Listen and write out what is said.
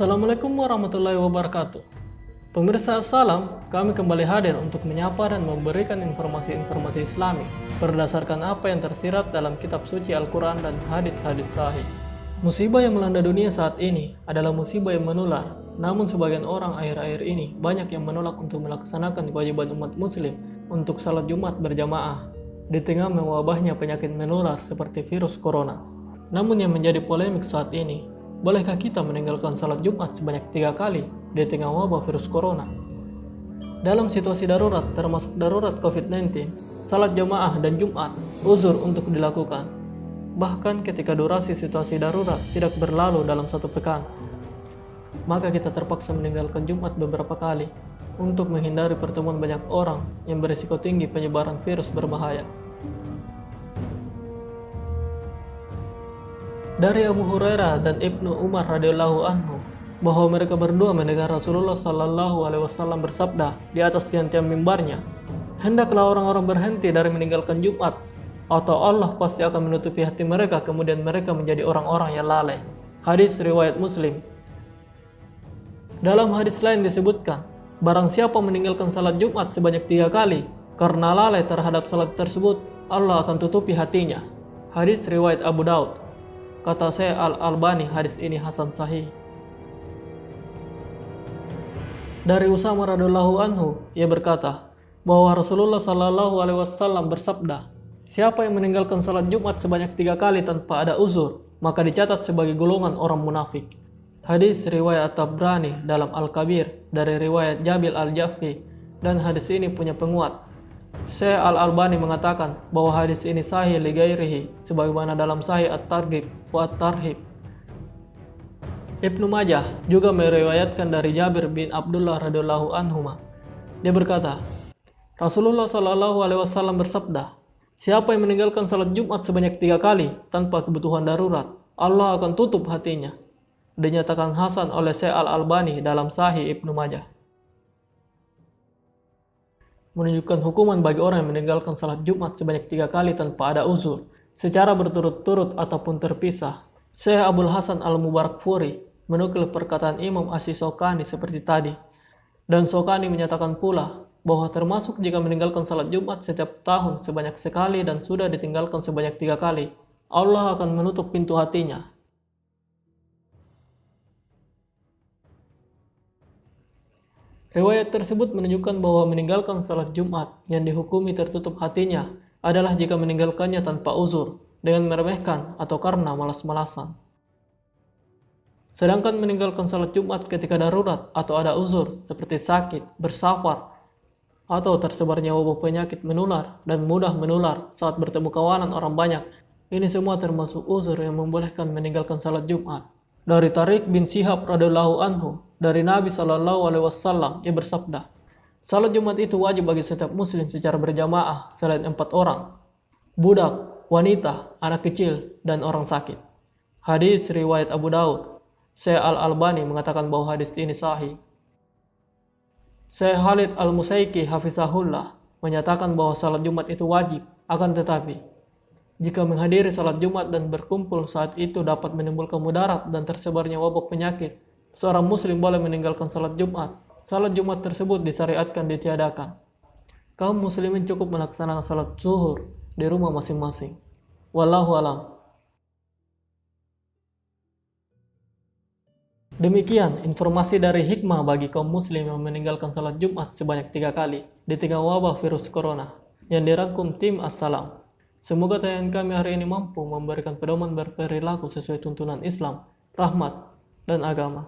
Assalamualaikum warahmatullahi wabarakatuh. Pemirsa salam, kami kembali hadir untuk menyapa dan memberikan informasi-informasi Islami berdasarkan apa yang tersirat dalam kitab suci Al-Quran dan hadits-hadits sahih. Musibah yang melanda dunia saat ini adalah musibah yang menular, namun sebagian orang akhir-akhir ini banyak yang menolak untuk melaksanakan kewajiban umat muslim untuk salat Jumat berjamaah di tengah mewabahnya penyakit menular seperti virus corona. Namun yang menjadi polemik saat ini, bolehkah kita meninggalkan salat Jumat sebanyak 3 kali di tengah wabah virus corona? Dalam situasi darurat termasuk darurat COVID-19, salat jamaah dan Jumat uzur untuk dilakukan. Bahkan ketika durasi situasi darurat tidak berlalu dalam 1 pekan, maka kita terpaksa meninggalkan Jumat beberapa kali untuk menghindari pertemuan banyak orang yang berisiko tinggi penyebaran virus berbahaya. Dari Abu Hurairah dan Ibnu Umar radhiyallahu anhu bahwa mereka berdua mendengar Rasulullah sallallahu alaihi wasallam bersabda di atas tiang-tiang mimbarnya, "Hendaklah orang-orang berhenti dari meninggalkan Jumat, atau Allah pasti akan menutupi hati mereka, kemudian mereka menjadi orang-orang yang lalai." Hadis riwayat Muslim. Dalam hadis lain disebutkan, barang siapa meninggalkan salat Jumat sebanyak 3 kali karena lalai terhadap salat tersebut, Allah akan tutupi hatinya. Hadis riwayat Abu Daud. Kata Syekh Al-Albani, hadis ini hasan sahih. Dari Usamah radhiyallahu anhu, ia berkata bahwa Rasulullah sallallahu alaihi wasallam bersabda, "Siapa yang meninggalkan salat Jumat sebanyak 3 kali tanpa ada uzur, maka dicatat sebagai golongan orang munafik." Hadis riwayat At-Tabrani dalam Al-Kabir dari riwayat Jabil Al-Jaffi, dan hadis ini punya penguat. Syekh Al-Albani mengatakan bahwa hadis ini sahih li ghairihi sebagaimana dalam Sahih At-Targhib wa At-Tarhib. Ibnu Majah juga meriwayatkan dari Jabir bin Abdullah radhiyallahu anhuma. Dia berkata, Rasulullah sallallahu alaihi wasallam bersabda, "Siapa yang meninggalkan salat Jumat sebanyak 3 kali tanpa kebutuhan darurat, Allah akan tutup hatinya." Dinyatakan hasan oleh Syekh Al-Albani dalam Sahih Ibnu Majah. Menunjukkan hukuman bagi orang yang meninggalkan salat Jumat sebanyak 3 kali tanpa ada uzur, secara berturut-turut ataupun terpisah. Syekh Abdul Hasan Al-Mubarakfuri menukil perkataan Imam Asy-Syaukani seperti tadi, dan Syaukani menyatakan pula bahwa termasuk jika meninggalkan salat Jumat setiap tahun sebanyak sekali dan sudah ditinggalkan sebanyak 3 kali, Allah akan menutup pintu hatinya. Riwayat tersebut menunjukkan bahwa meninggalkan salat Jumat yang dihukumi tertutup hatinya adalah jika meninggalkannya tanpa uzur, dengan meremehkan atau karena malas-malasan. Sedangkan meninggalkan salat Jumat ketika darurat atau ada uzur seperti sakit, bersafar, atau tersebarnya wabah penyakit menular dan mudah menular saat bertemu kawanan orang banyak, ini semua termasuk uzur yang membolehkan meninggalkan salat Jumat. Dari Tariq bin Syihab radhiyallahu anhu, dari Nabi sallallahu alaihi wasallam, ia bersabda, "Salat Jumat itu wajib bagi setiap muslim secara berjamaah selain 4 orang, budak, wanita, anak kecil, dan orang sakit." Hadis riwayat Abu Daud. Syekh Al-Albani mengatakan bahwa hadis ini sahih. Syekh Khalid Al-Musaiki hafizahullah menyatakan bahwa salat Jumat itu wajib, akan tetapi jika menghadiri salat Jumat dan berkumpul saat itu dapat menimbulkan mudarat dan tersebarnya wabah penyakit, seorang muslim boleh meninggalkan salat Jumat. Salat Jumat tersebut disyariatkan ditiadakan. Kaum muslimin cukup melaksanakan salat zuhur di rumah masing-masing. Wallahu alam. Demikian informasi dari hikmah bagi kaum muslim yang meninggalkan salat Jumat sebanyak 3 kali di tengah wabah virus corona yang dirangkum tim As-Salam. Semoga tayangan kami hari ini mampu memberikan pedoman berperilaku sesuai tuntunan Islam, rahmat, dan agama.